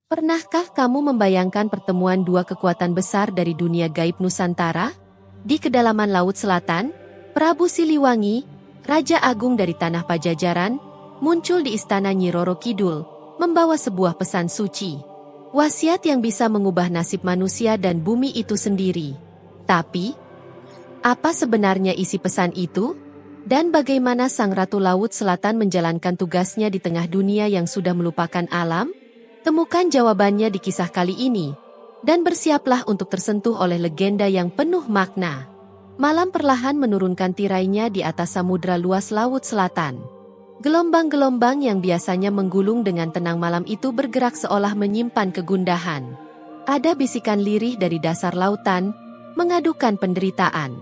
Pernahkah kamu membayangkan pertemuan dua kekuatan besar dari dunia gaib Nusantara? Di kedalaman Laut Selatan, Prabu Siliwangi, Raja Agung dari Tanah Pajajaran, muncul di Istana Nyi Roro Kidul, membawa sebuah pesan suci. Wasiat yang bisa mengubah nasib manusia dan bumi itu sendiri. Tapi, apa sebenarnya isi pesan itu? Dan bagaimana Sang Ratu Laut Selatan menjalankan tugasnya di tengah dunia yang sudah melupakan alam? Temukan jawabannya di kisah kali ini, dan bersiaplah untuk tersentuh oleh legenda yang penuh makna. Malam perlahan menurunkan tirainya di atas samudra luas Laut Selatan. Gelombang-gelombang yang biasanya menggulung dengan tenang malam itu bergerak seolah menyimpan kegundahan. Ada bisikan lirih dari dasar lautan, mengadukan penderitaan.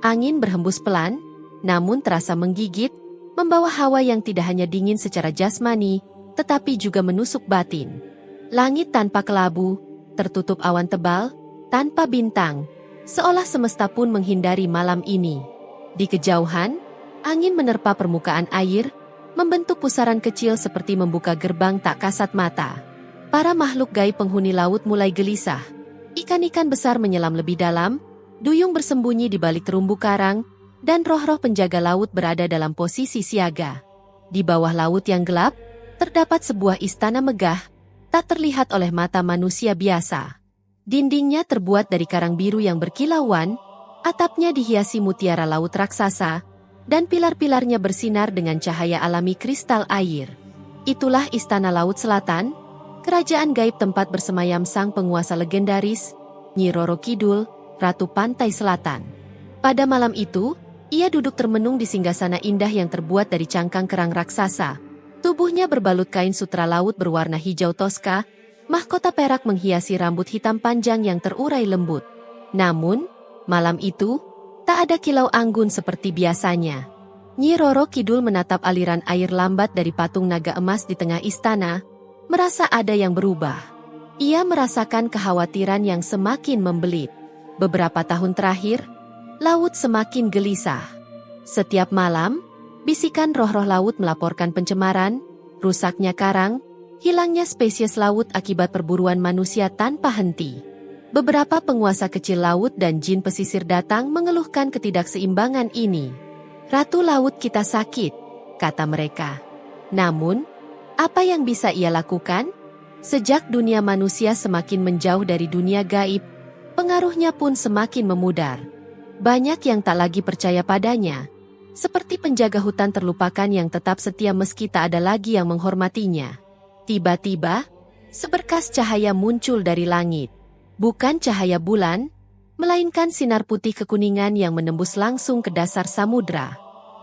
Angin berhembus pelan, namun terasa menggigit, membawa hawa yang tidak hanya dingin secara jasmani, tetapi juga menusuk batin. Langit tanpa kelabu, tertutup awan tebal, tanpa bintang, seolah semesta pun menghindari malam ini. Di kejauhan, angin menerpa permukaan air, membentuk pusaran kecil seperti membuka gerbang tak kasat mata. Para makhluk gaib penghuni laut mulai gelisah. Ikan-ikan besar menyelam lebih dalam, duyung bersembunyi di balik terumbu karang, dan roh-roh penjaga laut berada dalam posisi siaga. Di bawah laut yang gelap, terdapat sebuah istana megah, tak terlihat oleh mata manusia biasa. Dindingnya terbuat dari karang biru yang berkilauan, atapnya dihiasi mutiara laut raksasa, dan pilar-pilarnya bersinar dengan cahaya alami kristal air. Itulah Istana Laut Selatan, kerajaan gaib tempat bersemayam sang penguasa legendaris, Nyi Roro Kidul, Ratu Pantai Selatan. Pada malam itu, ia duduk termenung di singgasana indah yang terbuat dari cangkang kerang raksasa. Tubuhnya berbalut kain sutra laut berwarna hijau toska, mahkota perak menghiasi rambut hitam panjang yang terurai lembut. Namun, malam itu, tak ada kilau anggun seperti biasanya. Nyi Roro Kidul menatap aliran air lambat dari patung naga emas di tengah istana, merasa ada yang berubah. Ia merasakan kekhawatiran yang semakin membelit. Beberapa tahun terakhir, laut semakin gelisah. Setiap malam, bisikan roh-roh laut melaporkan pencemaran, rusaknya karang, hilangnya spesies laut akibat perburuan manusia tanpa henti. Beberapa penguasa kecil laut dan jin pesisir datang mengeluhkan ketidakseimbangan ini. Ratu Laut kita sakit, kata mereka. Namun, apa yang bisa ia lakukan? Sejak dunia manusia semakin menjauh dari dunia gaib, pengaruhnya pun semakin memudar. Banyak yang tak lagi percaya padanya. Seperti penjaga hutan terlupakan yang tetap setia meski tak ada lagi yang menghormatinya. Tiba-tiba, seberkas cahaya muncul dari langit. Bukan cahaya bulan, melainkan sinar putih kekuningan yang menembus langsung ke dasar samudra.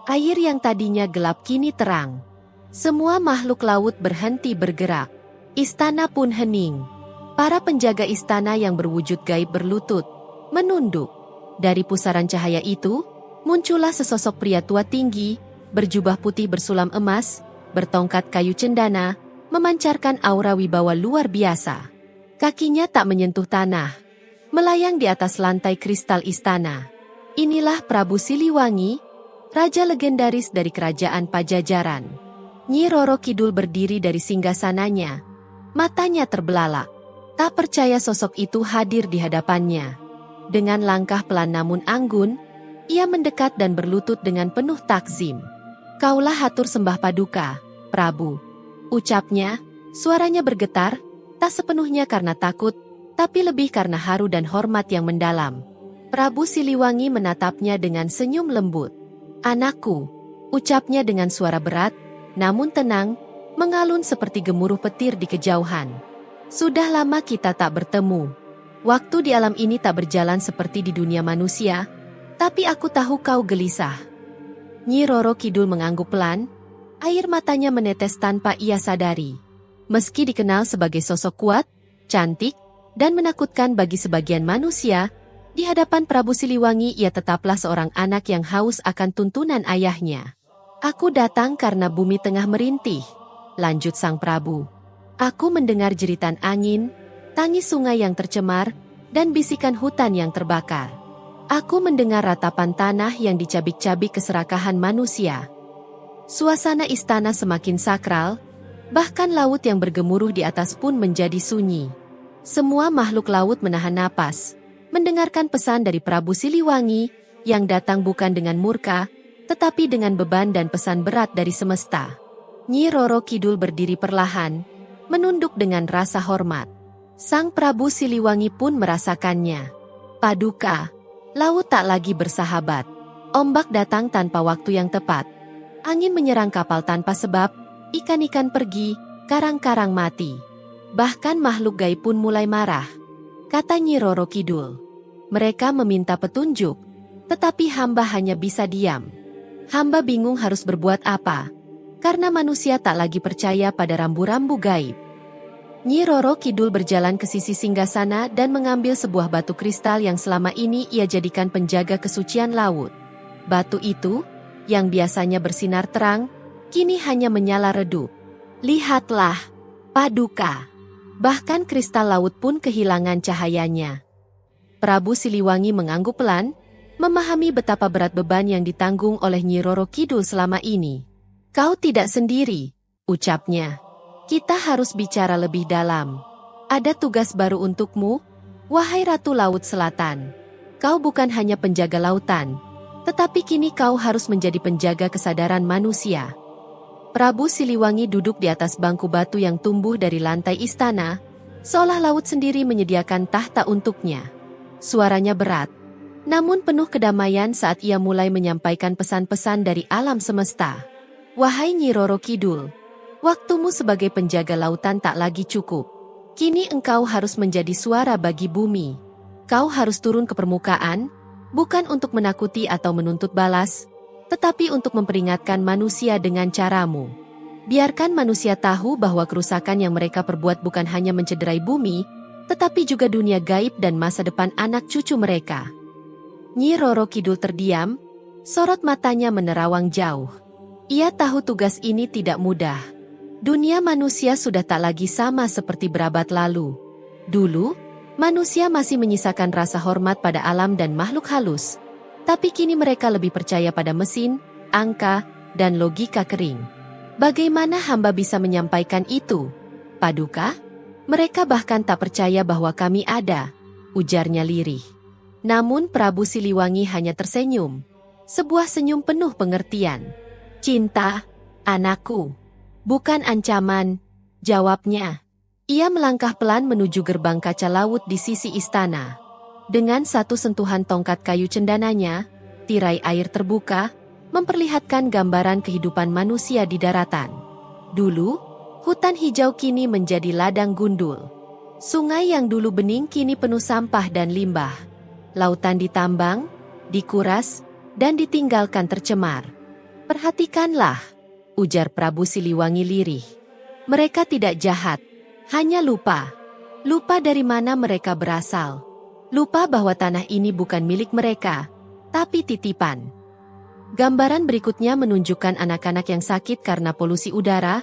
Air yang tadinya gelap kini terang. Semua makhluk laut berhenti bergerak. Istana pun hening. Para penjaga istana yang berwujud gaib berlutut, menunduk. Dari pusaran cahaya itu, muncullah sesosok pria tua tinggi, berjubah putih bersulam emas, bertongkat kayu cendana, memancarkan aura wibawa luar biasa. Kakinya tak menyentuh tanah, melayang di atas lantai kristal istana. Inilah Prabu Siliwangi, raja legendaris dari kerajaan Pajajaran. Nyi Roro Kidul berdiri dari singgasananya, matanya terbelalak. Tak percaya sosok itu hadir di hadapannya. Dengan langkah pelan namun anggun, ia mendekat dan berlutut dengan penuh takzim. Kaulah hatur sembah paduka, Prabu. Ucapnya, suaranya bergetar, tak sepenuhnya karena takut, tapi lebih karena haru dan hormat yang mendalam. Prabu Siliwangi menatapnya dengan senyum lembut. Anakku, ucapnya dengan suara berat, namun tenang, mengalun seperti gemuruh petir di kejauhan. Sudah lama kita tak bertemu. Waktu di alam ini tak berjalan seperti di dunia manusia, tapi aku tahu kau gelisah. Nyi Roro Kidul mengangguk pelan, air matanya menetes tanpa ia sadari. Meski dikenal sebagai sosok kuat, cantik, dan menakutkan bagi sebagian manusia, di hadapan Prabu Siliwangi ia tetaplah seorang anak yang haus akan tuntunan ayahnya. Aku datang karena bumi tengah merintih, lanjut sang Prabu. Aku mendengar jeritan angin, tangis sungai yang tercemar, dan bisikan hutan yang terbakar. Aku mendengar ratapan tanah yang dicabik-cabik keserakahan manusia. Suasana istana semakin sakral, Bahkan laut yang bergemuruh di atas pun menjadi sunyi. Semua makhluk laut menahan napas, mendengarkan pesan dari Prabu Siliwangi, yang datang bukan dengan murka, tetapi dengan beban dan pesan berat dari semesta. Nyi Roro Kidul berdiri perlahan, menunduk dengan rasa hormat. Sang Prabu Siliwangi pun merasakannya. Paduka, laut tak lagi bersahabat. Ombak datang tanpa waktu yang tepat. Angin menyerang kapal tanpa sebab, ikan-ikan pergi, karang-karang mati. Bahkan makhluk gaib pun mulai marah. Kata Nyi Roro Kidul. Mereka meminta petunjuk, tetapi hamba hanya bisa diam. Hamba bingung harus berbuat apa, karena manusia tak lagi percaya pada rambu-rambu gaib. Nyi Roro Kidul berjalan ke sisi singgasana dan mengambil sebuah batu kristal yang selama ini ia jadikan penjaga kesucian laut. Batu itu, yang biasanya bersinar terang, kini hanya menyala redup. Lihatlah, Paduka. Bahkan kristal laut pun kehilangan cahayanya. Prabu Siliwangi mengangguk pelan, memahami betapa berat beban yang ditanggung oleh Nyi Roro Kidul selama ini. Kau tidak sendiri, ucapnya. Kita harus bicara lebih dalam. Ada tugas baru untukmu, wahai Ratu Laut Selatan. Kau bukan hanya penjaga lautan, tetapi kini kau harus menjadi penjaga kesadaran manusia. Prabu Siliwangi duduk di atas bangku batu yang tumbuh dari lantai istana, seolah laut sendiri menyediakan tahta untuknya. Suaranya berat, namun penuh kedamaian saat ia mulai menyampaikan pesan-pesan dari alam semesta. Wahai Nyi Roro Kidul, waktumu sebagai penjaga lautan tak lagi cukup. Kini engkau harus menjadi suara bagi bumi. Kau harus turun ke permukaan, bukan untuk menakuti atau menuntut balas, tetapi untuk memperingatkan manusia dengan caramu. Biarkan manusia tahu bahwa kerusakan yang mereka perbuat bukan hanya mencederai bumi, tetapi juga dunia gaib dan masa depan anak cucu mereka. Nyi Roro Kidul terdiam, sorot matanya menerawang jauh. Ia tahu tugas ini tidak mudah. Dunia manusia sudah tak lagi sama seperti berabad lalu. Dulu, manusia masih menyisakan rasa hormat pada alam dan makhluk halus. Tapi kini mereka lebih percaya pada mesin, angka, dan logika kering. Bagaimana hamba bisa menyampaikan itu, Paduka? Mereka bahkan tak percaya bahwa kami ada, ujarnya lirih. Namun Prabu Siliwangi hanya tersenyum. Sebuah senyum penuh pengertian. Cinta, anakku. Bukan ancaman, jawabnya. Ia melangkah pelan menuju gerbang kaca laut di sisi istana. Dengan satu sentuhan tongkat kayu cendananya, tirai air terbuka, memperlihatkan gambaran kehidupan manusia di daratan. Dulu, hutan hijau kini menjadi ladang gundul. Sungai yang dulu bening kini penuh sampah dan limbah. Lautan ditambang, dikuras, dan ditinggalkan tercemar. Perhatikanlah, ujar Prabu Siliwangi lirih. Mereka tidak jahat, hanya lupa. Lupa dari mana mereka berasal. Lupa bahwa tanah ini bukan milik mereka, tapi titipan. Gambaran berikutnya menunjukkan anak-anak yang sakit karena polusi udara,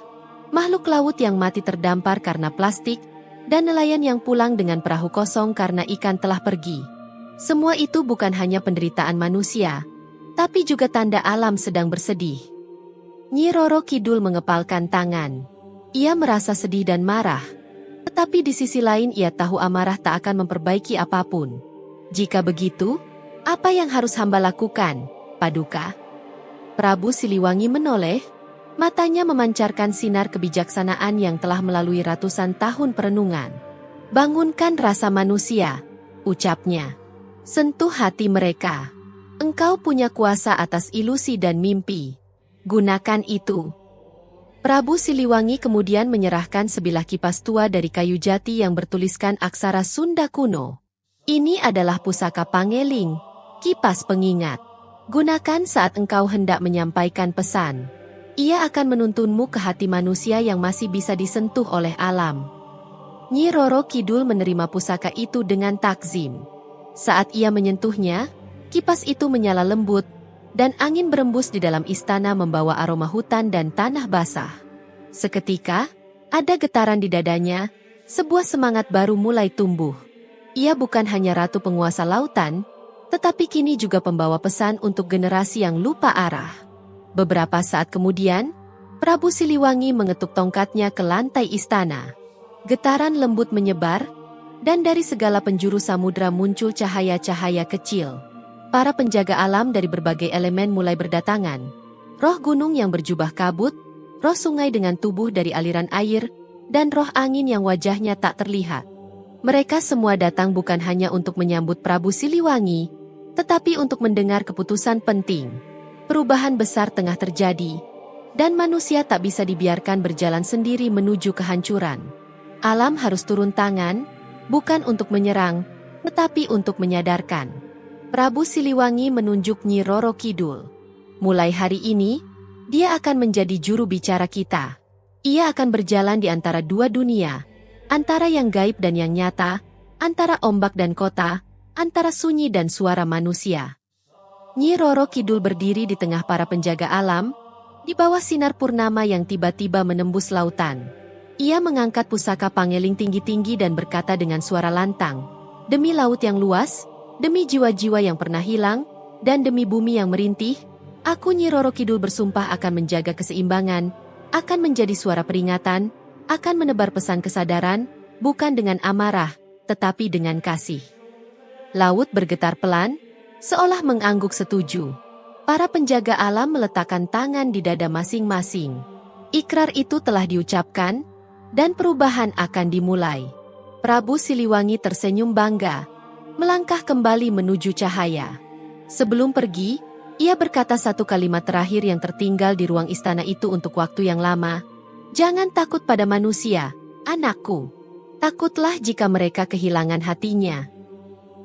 makhluk laut yang mati terdampar karena plastik, dan nelayan yang pulang dengan perahu kosong karena ikan telah pergi. Semua itu bukan hanya penderitaan manusia, tapi juga tanda alam sedang bersedih. Nyi Roro Kidul mengepalkan tangan. Ia merasa sedih dan marah. Tetapi di sisi lain ia tahu amarah tak akan memperbaiki apapun. Jika begitu, apa yang harus hamba lakukan, Paduka? Prabu Siliwangi menoleh, matanya memancarkan sinar kebijaksanaan yang telah melalui ratusan tahun perenungan. Bangunkan rasa manusia, ucapnya. Sentuh hati mereka. Engkau punya kuasa atas ilusi dan mimpi. Gunakan itu. Prabu Siliwangi kemudian menyerahkan sebilah kipas tua dari kayu jati yang bertuliskan aksara Sunda kuno. Ini adalah pusaka Pangeling, kipas pengingat. Gunakan saat engkau hendak menyampaikan pesan. Ia akan menuntunmu ke hati manusia yang masih bisa disentuh oleh alam. Nyi Roro Kidul menerima pusaka itu dengan takzim. Saat ia menyentuhnya, kipas itu menyala lembut, dan angin berembus di dalam istana membawa aroma hutan dan tanah basah. Seketika, ada getaran di dadanya, sebuah semangat baru mulai tumbuh. Ia bukan hanya ratu penguasa lautan, tetapi kini juga pembawa pesan untuk generasi yang lupa arah. Beberapa saat kemudian, Prabu Siliwangi mengetuk tongkatnya ke lantai istana. Getaran lembut menyebar, dan dari segala penjuru samudra muncul cahaya-cahaya kecil. Para penjaga alam dari berbagai elemen mulai berdatangan. Roh gunung yang berjubah kabut, roh sungai dengan tubuh dari aliran air, dan roh angin yang wajahnya tak terlihat. Mereka semua datang bukan hanya untuk menyambut Prabu Siliwangi, tetapi untuk mendengar keputusan penting. Perubahan besar tengah terjadi, dan manusia tak bisa dibiarkan berjalan sendiri menuju kehancuran. Alam harus turun tangan, bukan untuk menyerang, tetapi untuk menyadarkan. Prabu Siliwangi menunjuk Nyi Roro Kidul. Mulai hari ini, dia akan menjadi juru bicara kita. Ia akan berjalan di antara dua dunia, antara yang gaib dan yang nyata, antara ombak dan kota, antara sunyi dan suara manusia. Nyi Roro Kidul berdiri di tengah para penjaga alam, di bawah sinar purnama yang tiba-tiba menembus lautan. Ia mengangkat pusaka pangeling tinggi-tinggi dan berkata dengan suara lantang, "Demi laut yang luas, demi jiwa-jiwa yang pernah hilang, dan demi bumi yang merintih, aku Nyi Roro Kidul bersumpah akan menjaga keseimbangan, akan menjadi suara peringatan, akan menebar pesan kesadaran, bukan dengan amarah, tetapi dengan kasih." Laut bergetar pelan, seolah mengangguk setuju. Para penjaga alam meletakkan tangan di dada masing-masing. Ikrar itu telah diucapkan, dan perubahan akan dimulai. Prabu Siliwangi tersenyum bangga, melangkah kembali menuju cahaya. Sebelum pergi, ia berkata satu kalimat terakhir yang tertinggal di ruang istana itu untuk waktu yang lama. "Jangan takut pada manusia, anakku. Takutlah jika mereka kehilangan hatinya."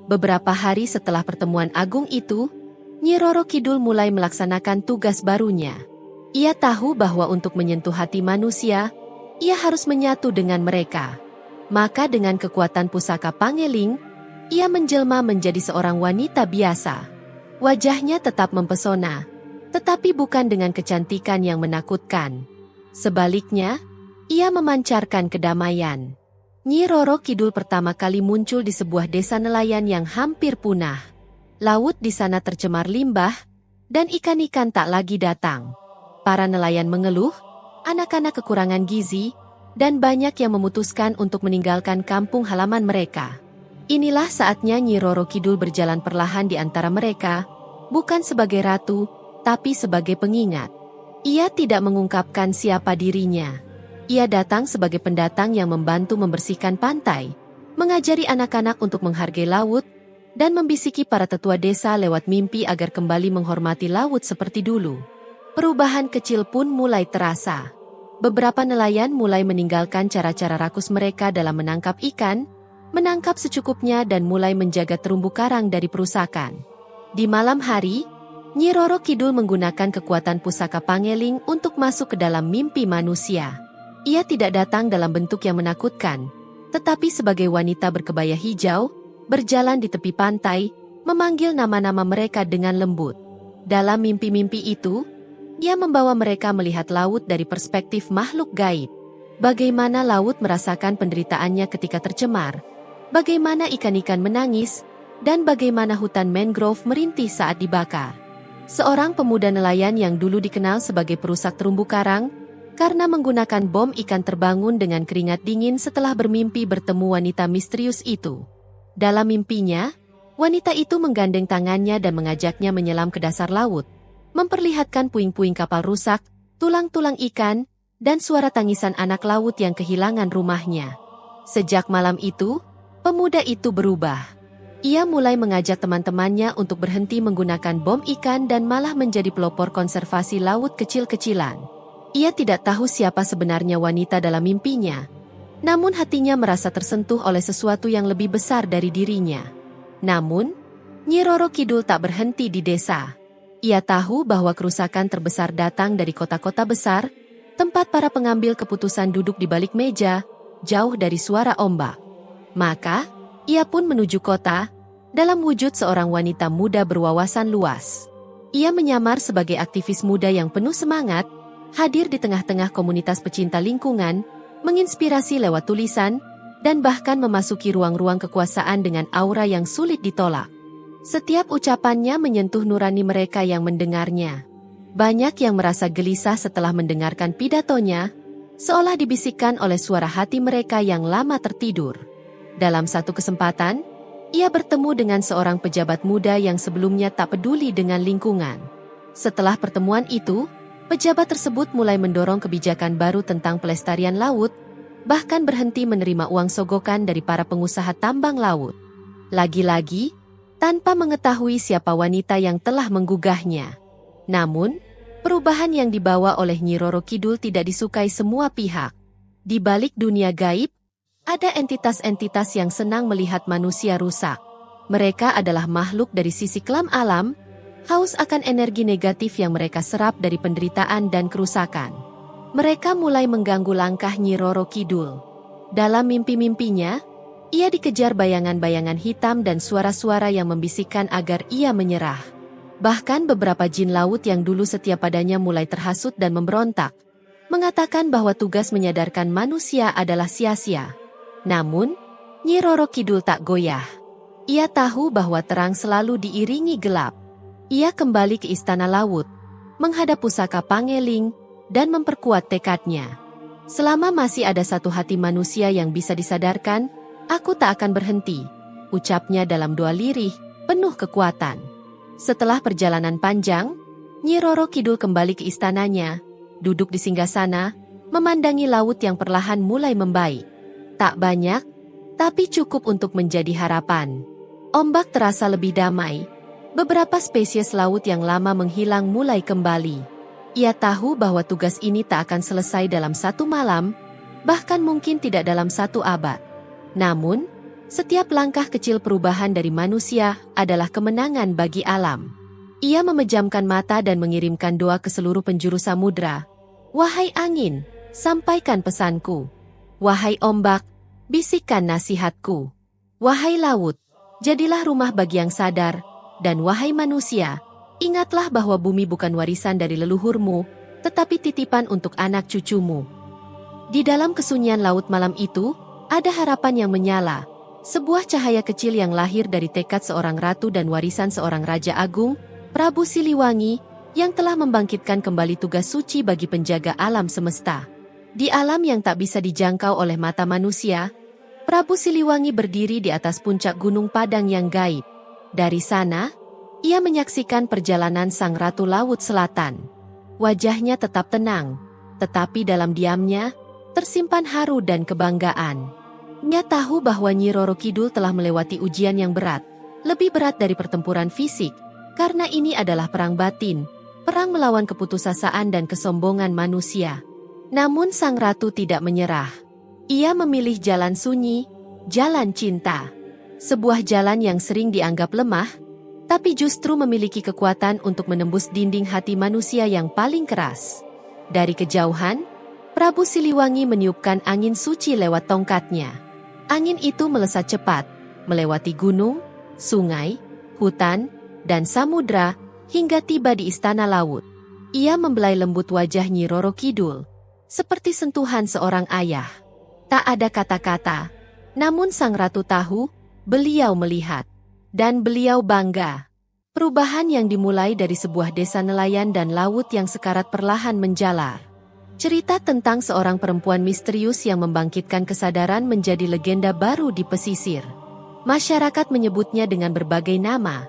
Beberapa hari setelah pertemuan agung itu, Nyi Roro Kidul mulai melaksanakan tugas barunya. Ia tahu bahwa untuk menyentuh hati manusia, ia harus menyatu dengan mereka. Maka dengan kekuatan pusaka pangeling, ia menjelma menjadi seorang wanita biasa. Wajahnya tetap mempesona, tetapi bukan dengan kecantikan yang menakutkan. Sebaliknya, ia memancarkan kedamaian. Nyi Roro Kidul pertama kali muncul di sebuah desa nelayan yang hampir punah. Laut di sana tercemar limbah, dan ikan-ikan tak lagi datang. Para nelayan mengeluh, anak-anak kekurangan gizi, dan banyak yang memutuskan untuk meninggalkan kampung halaman mereka. Inilah saatnya Nyi Roro Kidul berjalan perlahan di antara mereka, bukan sebagai ratu, tapi sebagai pengingat. Ia tidak mengungkapkan siapa dirinya. Ia datang sebagai pendatang yang membantu membersihkan pantai, mengajari anak-anak untuk menghargai laut, dan membisiki para tetua desa lewat mimpi agar kembali menghormati laut seperti dulu. Perubahan kecil pun mulai terasa. Beberapa nelayan mulai meninggalkan cara-cara rakus mereka dalam menangkap ikan, menangkap secukupnya dan mulai menjaga terumbu karang dari perusakan. Di malam hari, Nyi Roro Kidul menggunakan kekuatan pusaka pangeling untuk masuk ke dalam mimpi manusia. Ia tidak datang dalam bentuk yang menakutkan, tetapi sebagai wanita berkebaya hijau, berjalan di tepi pantai, memanggil nama-nama mereka dengan lembut. Dalam mimpi-mimpi itu, ia membawa mereka melihat laut dari perspektif makhluk gaib. Bagaimana laut merasakan penderitaannya ketika tercemar, bagaimana ikan-ikan menangis, dan bagaimana hutan mangrove merintih saat dibakar. Seorang pemuda nelayan yang dulu dikenal sebagai perusak terumbu karang, karena menggunakan bom ikan terbangun dengan keringat dingin setelah bermimpi bertemu wanita misterius itu. Dalam mimpinya, wanita itu menggandeng tangannya dan mengajaknya menyelam ke dasar laut, memperlihatkan puing-puing kapal rusak, tulang-tulang ikan, dan suara tangisan anak laut yang kehilangan rumahnya. Sejak malam itu, pemuda itu berubah. Ia mulai mengajak teman-temannya untuk berhenti menggunakan bom ikan dan malah menjadi pelopor konservasi laut kecil-kecilan. Ia tidak tahu siapa sebenarnya wanita dalam mimpinya, namun hatinya merasa tersentuh oleh sesuatu yang lebih besar dari dirinya. Namun, Nyi Roro Kidul tak berhenti di desa. Ia tahu bahwa kerusakan terbesar datang dari kota-kota besar, tempat para pengambil keputusan duduk di balik meja, jauh dari suara ombak. Maka, ia pun menuju kota, dalam wujud seorang wanita muda berwawasan luas. Ia menyamar sebagai aktivis muda yang penuh semangat, hadir di tengah-tengah komunitas pecinta lingkungan, menginspirasi lewat tulisan, dan bahkan memasuki ruang-ruang kekuasaan dengan aura yang sulit ditolak. Setiap ucapannya menyentuh nurani mereka yang mendengarnya. Banyak yang merasa gelisah setelah mendengarkan pidatonya, seolah dibisikkan oleh suara hati mereka yang lama tertidur. Dalam satu kesempatan, ia bertemu dengan seorang pejabat muda yang sebelumnya tak peduli dengan lingkungan. Setelah pertemuan itu, pejabat tersebut mulai mendorong kebijakan baru tentang pelestarian laut, bahkan berhenti menerima uang sogokan dari para pengusaha tambang laut. Lagi-lagi, tanpa mengetahui siapa wanita yang telah menggugahnya. Namun, perubahan yang dibawa oleh Nyi Roro Kidul tidak disukai semua pihak. Di balik dunia gaib, ada entitas-entitas yang senang melihat manusia rusak. Mereka adalah makhluk dari sisi kelam alam, haus akan energi negatif yang mereka serap dari penderitaan dan kerusakan. Mereka mulai mengganggu langkah Nyi Roro Kidul. Dalam mimpi-mimpinya, ia dikejar bayangan-bayangan hitam dan suara-suara yang membisikkan agar ia menyerah. Bahkan beberapa jin laut yang dulu setia padanya mulai terhasut dan memberontak, mengatakan bahwa tugas menyadarkan manusia adalah sia-sia. Namun, Nyi Roro Kidul tak goyah. Ia tahu bahwa terang selalu diiringi gelap. Ia kembali ke Istana Laut, menghadap pusaka Pangeling, dan memperkuat tekadnya. Selama masih ada satu hati manusia yang bisa disadarkan, aku tak akan berhenti, ucapnya dalam doa lirih, penuh kekuatan. Setelah perjalanan panjang, Nyi Roro Kidul kembali ke istananya, duduk di singgasana, memandangi laut yang perlahan mulai membaik. Tak banyak, tapi cukup untuk menjadi harapan. Ombak terasa lebih damai. Beberapa spesies laut yang lama menghilang mulai kembali. Ia tahu bahwa tugas ini tak akan selesai dalam satu malam, bahkan mungkin tidak dalam satu abad. Namun, setiap langkah kecil perubahan dari manusia adalah kemenangan bagi alam. Ia memejamkan mata dan mengirimkan doa ke seluruh penjuru samudra. Wahai angin, sampaikan pesanku. Wahai ombak, bisikkan nasihatku. Wahai laut, jadilah rumah bagi yang sadar. Dan wahai manusia, ingatlah bahwa bumi bukan warisan dari leluhurmu, tetapi titipan untuk anak cucumu. Di dalam kesunyian laut malam itu, ada harapan yang menyala. Sebuah cahaya kecil yang lahir dari tekad seorang ratu dan warisan seorang raja agung, Prabu Siliwangi, yang telah membangkitkan kembali tugas suci bagi penjaga alam semesta. Di alam yang tak bisa dijangkau oleh mata manusia, Prabu Siliwangi berdiri di atas puncak Gunung Padang yang gaib. Dari sana, ia menyaksikan perjalanan Sang Ratu Laut Selatan. Wajahnya tetap tenang, tetapi dalam diamnya, tersimpan haru dan kebanggaan. Ia tahu bahwa Nyi Roro Kidul telah melewati ujian yang berat, lebih berat dari pertempuran fisik, karena ini adalah perang batin, perang melawan keputusasaan dan kesombongan manusia. Namun Sang Ratu tidak menyerah. Ia memilih jalan sunyi, jalan cinta. Sebuah jalan yang sering dianggap lemah, tapi justru memiliki kekuatan untuk menembus dinding hati manusia yang paling keras. Dari kejauhan, Prabu Siliwangi meniupkan angin suci lewat tongkatnya. Angin itu melesat cepat, melewati gunung, sungai, hutan, dan samudra, hingga tiba di Istana Laut. Ia membelai lembut wajah Nyi Roro Kidul, seperti sentuhan seorang ayah. Tak ada kata-kata, namun Sang Ratu tahu, beliau melihat. Dan beliau bangga. Perubahan yang dimulai dari sebuah desa nelayan dan laut yang sekarat perlahan menjalar. Cerita tentang seorang perempuan misterius yang membangkitkan kesadaran menjadi legenda baru di pesisir. Masyarakat menyebutnya dengan berbagai nama.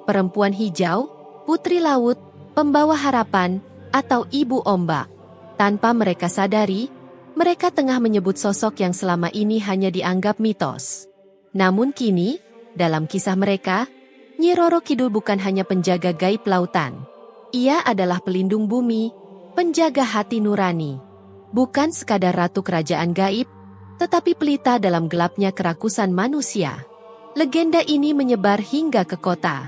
Perempuan hijau, putri laut, pembawa harapan, atau ibu ombak. Tanpa mereka sadari, mereka tengah menyebut sosok yang selama ini hanya dianggap mitos. Namun kini, dalam kisah mereka, Nyi Roro Kidul bukan hanya penjaga gaib lautan. Ia adalah pelindung bumi, penjaga hati nurani. Bukan sekadar ratu kerajaan gaib, tetapi pelita dalam gelapnya kerakusan manusia. Legenda ini menyebar hingga ke kota.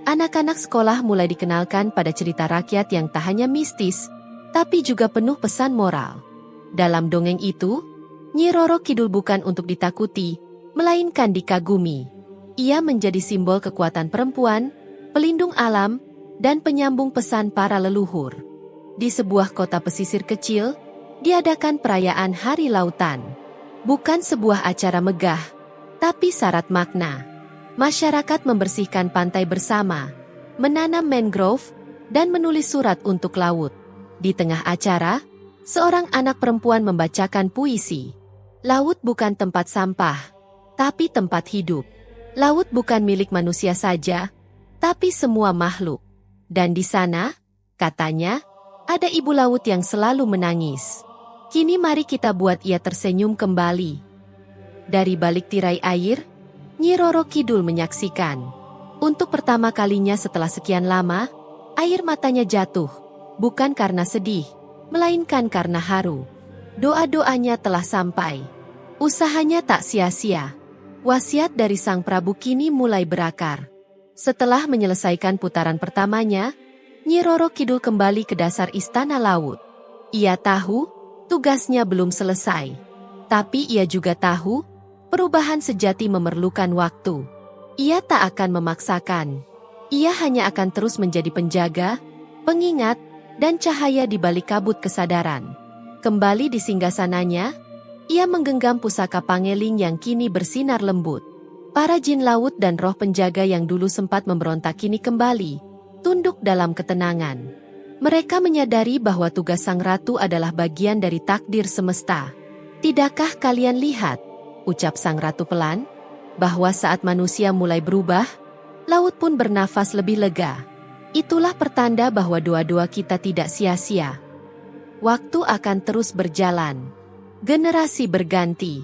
Anak-anak sekolah mulai dikenalkan pada cerita rakyat yang tak hanya mistis, tapi juga penuh pesan moral. Dalam dongeng itu, Nyi Roro Kidul bukan untuk ditakuti, melainkan dikagumi. Ia menjadi simbol kekuatan perempuan, pelindung alam, dan penyambung pesan para leluhur. Di sebuah kota pesisir kecil, diadakan perayaan Hari Lautan. Bukan sebuah acara megah, tapi syarat makna. Masyarakat membersihkan pantai bersama, menanam mangrove, dan menulis surat untuk laut. Di tengah acara, seorang anak perempuan membacakan puisi. Laut bukan tempat sampah, tapi tempat hidup. Laut bukan milik manusia saja, tapi semua makhluk. Dan di sana, katanya, ada ibu laut yang selalu menangis. Kini mari kita buat ia tersenyum kembali. Dari balik tirai air, Nyi Roro Kidul menyaksikan. Untuk pertama kalinya setelah sekian lama, air matanya jatuh, bukan karena sedih, melainkan karena haru. Doa-doanya telah sampai. Usahanya tak sia-sia. Wasiat dari Sang Prabu kini mulai berakar. Setelah menyelesaikan putaran pertamanya, Nyi Roro Kidul kembali ke dasar istana laut. Ia tahu, tugasnya belum selesai. Tapi ia juga tahu, perubahan sejati memerlukan waktu. Ia tak akan memaksakan. Ia hanya akan terus menjadi penjaga, pengingat, dan cahaya di balik kabut kesadaran. Kembali di singgasananya, ia menggenggam pusaka Pangeling yang kini bersinar lembut. Para jin laut dan roh penjaga yang dulu sempat memberontak kini kembali, tunduk dalam ketenangan. Mereka menyadari bahwa tugas Sang Ratu adalah bagian dari takdir semesta. Tidakkah kalian lihat, ucap Sang Ratu pelan, bahwa saat manusia mulai berubah, laut pun bernafas lebih lega. Itulah pertanda bahwa doa-doa kita tidak sia-sia. Waktu akan terus berjalan. Generasi berganti.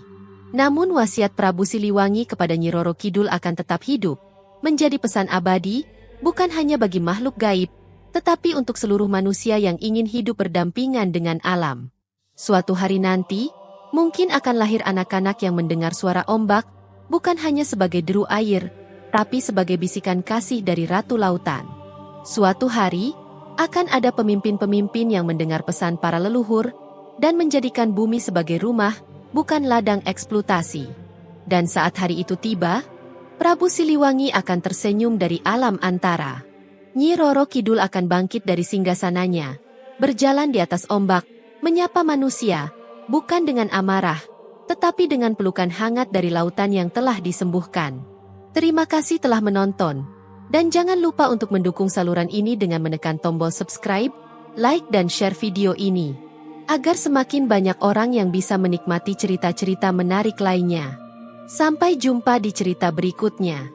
Namun wasiat Prabu Siliwangi kepada Nyi Roro Kidul akan tetap hidup, menjadi pesan abadi, bukan hanya bagi makhluk gaib, tetapi untuk seluruh manusia yang ingin hidup berdampingan dengan alam. Suatu hari nanti, mungkin akan lahir anak-anak yang mendengar suara ombak, bukan hanya sebagai deru air, tapi sebagai bisikan kasih dari Ratu Lautan. Suatu hari, akan ada pemimpin-pemimpin yang mendengar pesan para leluhur, dan menjadikan bumi sebagai rumah, bukan ladang eksploitasi. Dan saat hari itu tiba, Prabu Siliwangi akan tersenyum dari alam antara. Nyi Roro Kidul akan bangkit dari singgasananya, berjalan di atas ombak, menyapa manusia, bukan dengan amarah, tetapi dengan pelukan hangat dari lautan yang telah disembuhkan. Terima kasih telah menonton, dan jangan lupa untuk mendukung saluran ini dengan menekan tombol subscribe, like dan share video ini, agar semakin banyak orang yang bisa menikmati cerita-cerita menarik lainnya. Sampai jumpa di cerita berikutnya.